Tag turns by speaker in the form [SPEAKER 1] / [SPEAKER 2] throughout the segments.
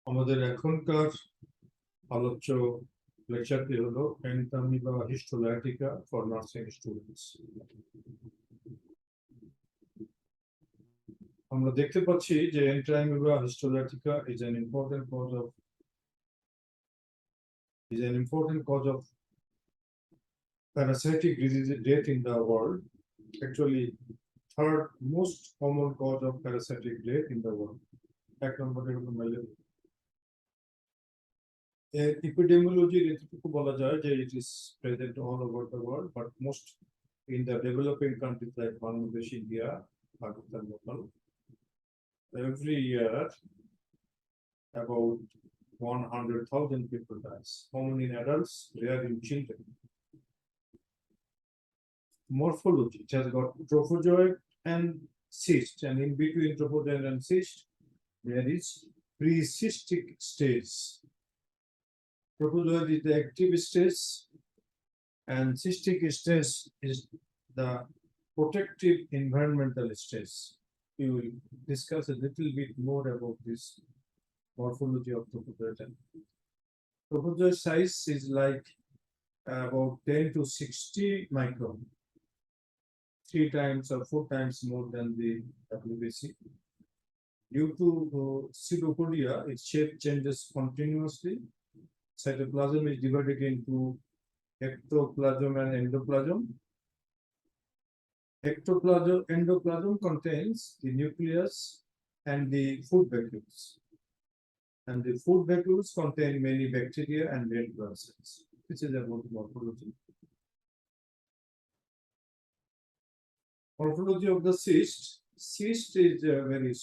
[SPEAKER 1] আমাদের এখনকার আলোচ্য লেকচারটি হলো Entamoeba histolytica for nursing students। আমরা দেখতে পাচ্ছি যে Entamoeba histolytica is an important cause of parasitic disease death in the world. Actually, third most common cause of parasitic death in the world. এক নম্বরে হলো ম্যালেরিয়া। Epidemiology এতটুকু বলা যায় যে it is present all over the world, but most in the developing countries like Bangladesh, India, Pakistan, Nepal. Every year, about 100,000 people die, common in adults, rare in children. Morphology, it has got trophozoid and cyst, and in between trophozoid and cyst, there is pre-cystic stage. Trophozoid is the active stage, and cystic stage is the protective environmental stage. We will discuss a little bit more about this morphology of trophozoid. Trophozoid size is like about 10 to 60 micron, 3 times or 4 times more than the WBC. Due to pseudopodia, its shape changes continuously. Cytoplasm is divided into ectoplasm and endoplasm. Endoplasm contains the nucleus and the food vacuoles. And the food vacuoles contain many bacteria and red blood cells. This is about morphology. Morphology of the cyst. Cyst is very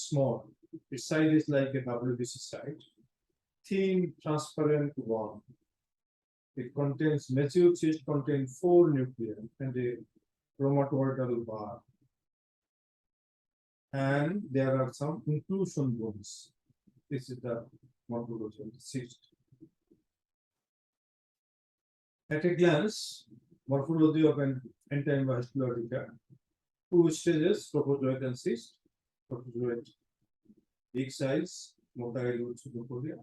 [SPEAKER 1] small. Its size is like a WBC site. Thin, transparent one. It contains mature cyst contain 4 nuclei and a chromatoidal bar. And there are some inclusion bones. This is the morphology of the cyst. At a glance, morphology of an Entamoeba histolytica. 2 stages, trophozoid and cyst. Trophozoid, big size, motile with pseudopodia.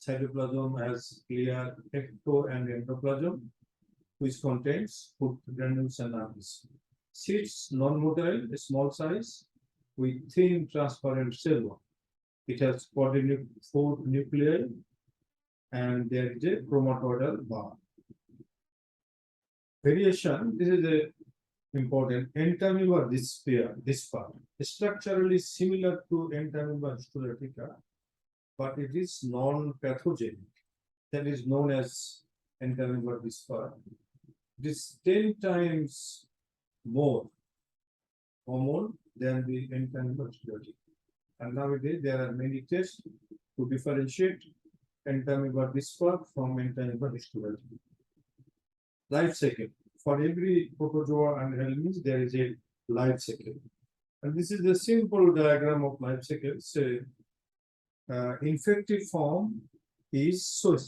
[SPEAKER 1] Cytoplasm has clear ecto and endoplasm, which contains food granules and arms. Cyst, non-motile, a small size, with thin, transparent cell wall. It has 4 nuclei, and there is a chromatoidal bar. Variation, this is a important. Entamoeba dispar, structurally similar to Entamoeba histolytica, but it is non-pathogenic. That is known as Entamoeba dispar. It is 10 times more common than the Entamoeba histolytica. And nowadays there are many tests to differentiate Entamoeba dispar from Entamoeba histolytica. Life cycle. For every protozoa and helminths, there is a life cycle. And this is the simple diagram of life cycle. So, infective form is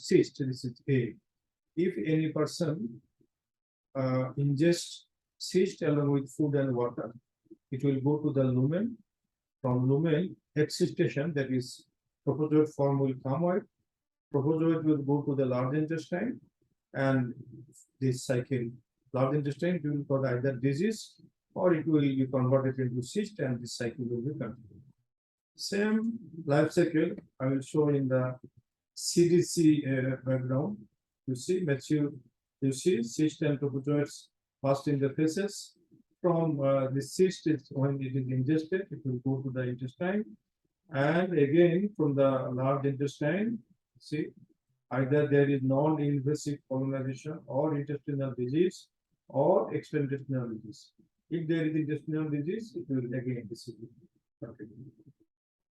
[SPEAKER 1] cyst. This is A. If any person ingests cyst along with food and water, it will go to the lumen. From lumen, excitation, that is, trophozoid form will come out. Trophozoid will go to the large intestine, and this cycle, large intestine will cause either disease or it will be converted into cyst, and this cycle will be continued. Same life cycle I will show in the CDC background. You see mature, you see cyst and trophozoids first in the feces. From the cyst, when it is ingested, it will go to the intestine, and again from the large intestine. See, either there is non-invasive colonization or intestinal disease or extraintestinal disease. If there is intestinal disease, it will again disappear.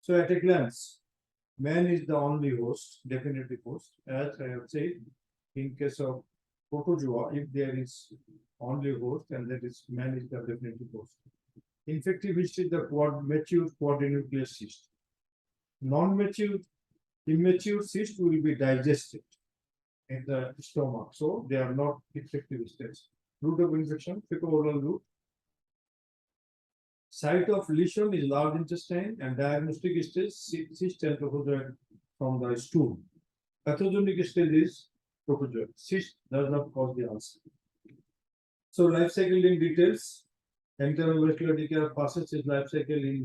[SPEAKER 1] So at a glance, man is the only host, definitive host. As I have said, in case of protozoa, if there is only host, and that is man is the definitive host. Infective history, the mature quadrinuclear cyst. Non-mature, immature cyst will be digested in the stomach, so they are not infective stage. Route of infection, fecal-oral route. Site of lesion is large intestine and diagnostic stage cyst and trophozoite from the stool. Pathogenic stage is trophozoite. Cyst does not cause the ulcer. So life cycle in details. Entamoeba histolytica passes its life cycle in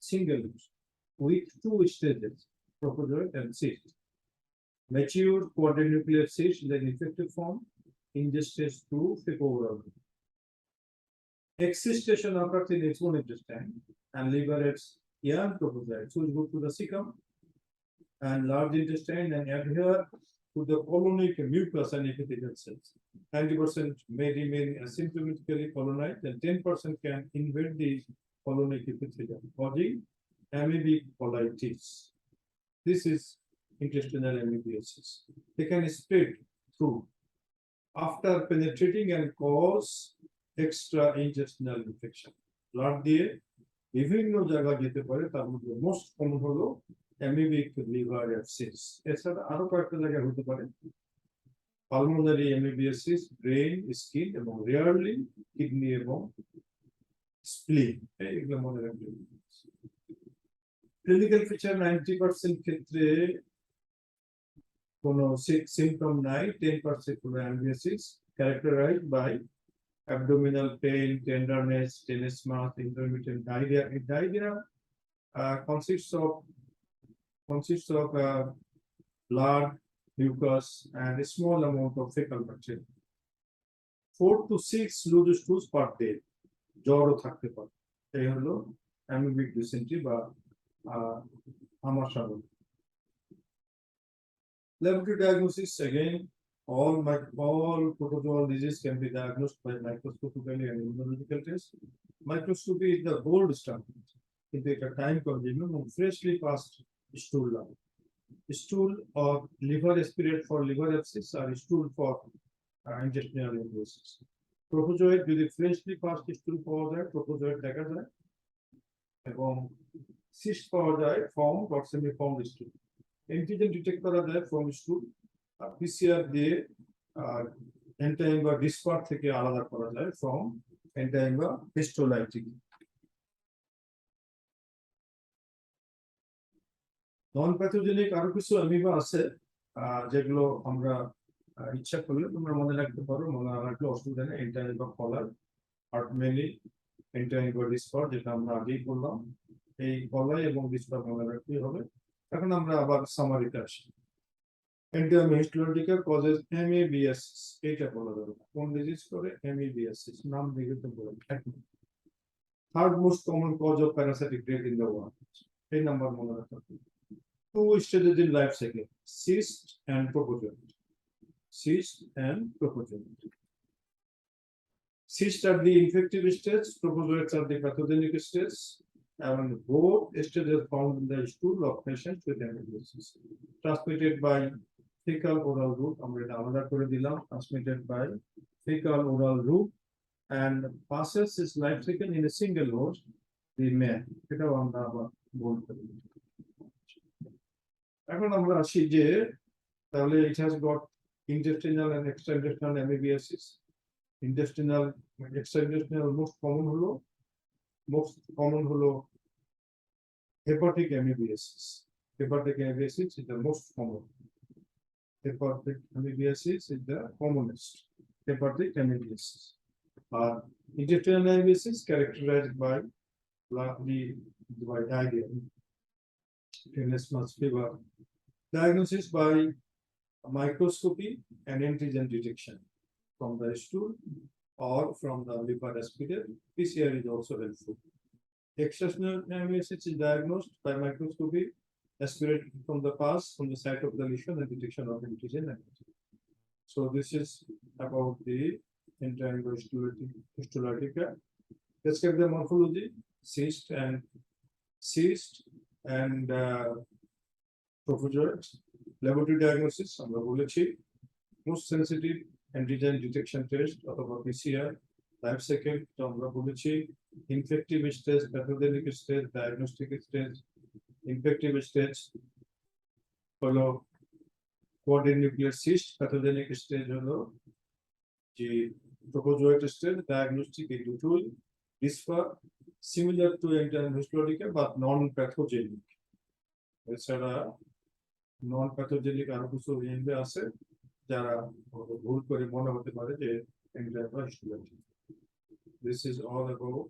[SPEAKER 1] single use with two stages, trophozoite and cyst. Mature quadrinuclear cyst is an infective form in just stage 2 fecal-oral. Excision occurs in its own intestine and liberates young trophozoites which go to the cecum and large intestine and adhere to the colonic mucus and epithelial cells. 90% may remain asymptomatically colonized and 10% can invade the colonic epithelium, causing amoebic colitis. This is intestinal amoebiasis. They can spread through after penetrating and cause extra intestinal infection. Blood দিয়ে বিভিন্ন জায়গায় যেতে পারে, তার মধ্যে most common হলো amoebic liver abscess. এছাড়া আরো কয়েকটা জায়গায় হতে পারে পালমোনারি amoebiasis, ব্রেন, স্কিন এবং রেয়ারলি কিডনি এবং স্প্লিন। এগুলো মনে রাখবেন। ক্লিনিক্যাল ফিচার 90% ক্ষেত্রে কোনো symptom নাই, 10% হলো amoebiasis characterized by abdominal pain, tenderness, tenesmus, intermittent diarrhea. Diarrhea consists of blood, mucus, and a small amount of fecal matter. 4 to 6 loose stools per day. জ্বরও থাকতে পারে। এই হলো amoebic dysentery বা আমাশয়। Laboratory diagnosis again. All protozoal disease can be diagnosed by microscopically and immunological tests. Microscopy is the gold standard. It is a time-consuming and freshly passed stool lab. Stool or liver aspirate for liver abscess or stool for intestinal amoebiasis. Trophozoite যদি freshly passed stool পাওয়া যায়, trophozoite দেখা যায়, এবং cyst পাওয়া যায় formed or semi-formed stool. Antigen detect করা যায় from stool. PCR দিয়ে Entamoeba dispar থেকে আলাদা করা যায় from Entamoeba histolytica. Non pathogenic আরো কিছু অ্যামিবা আছে যেগুলো আমরা ইচ্ছা করলে তোমরা মনে রাখতে পারো, মনে রাখলে অসুবিধা নেই। Entamoeba কলার, আর্টমেলি, Entamoeba dispar যেটা আমরা আগেই বললাম, এই কলাই এবং dispar মনে রাখতেই হবে। এখন আমরা আবার সামারিতে আসি। Entamoeba histolytica causes amoebiasis. এটা বলা যাবে না, কোন ডিজিজ করে amoebiasis, নাম দিকে তো বলে। Third most common cause of parasitic death in the world. এই নাম্বার মনে রাখতে হবে। 2 stages in life cycle, cyst and trophozoite. Cyst and trophozoite. Cysts are the infective stage, trophozoites are the pathogenic stage, and both stages found in the stool of patients with amoebiasis. Transmitted by fecal oral route, আমরা এটা আলাদা করে দিলাম, transmitted by fecal oral route and passes its life cycle in a single host, the man. এটাও আমরা আবার বলতে পারি। এখন আমরা আসি যে তাহলে it has got intestinal and extraintestinal amoebiasis. Intestinal, extraintestinal most common হলো hepatic amoebiasis. Hepatic amoebiasis is the most common. Hepatic amoebiasis is the commonest. Hepatic amoebiasis. Intestinal amoebiasis characterized by diarrhea, tenesmus fever. Diagnosis by microscopy and antigen detection from the stool or from the liver aspirate. PCR is also helpful. Extraintestinal amoebiasis is diagnosed by microscopy, aspirated from the pus, from the site of the lesion, and detection of antigen. So this is about the Entamoeba histolytica. Let's get the morphology. Cyst and trophozoite. Laboratory diagnosis, আমরা বলেছি, most sensitive antigen detection test অথবা PCR. Life cycle আমরা বলেছি, infective stage, pathogenic stage, diagnostic stage. Infective stage হলো quadrinuclear cyst, pathogenic stage হলো যে trophozoite stage, diagnostic এই দুটোই dispar similar to Entamoeba histolytica but non-pathogenic. এছাড়া নন প্যাথোজেনিক আরো কিছু রেঞ্জে আছে যারা ভুল করে মনে হতে পারে যে Entamoeba histolytica. This is all about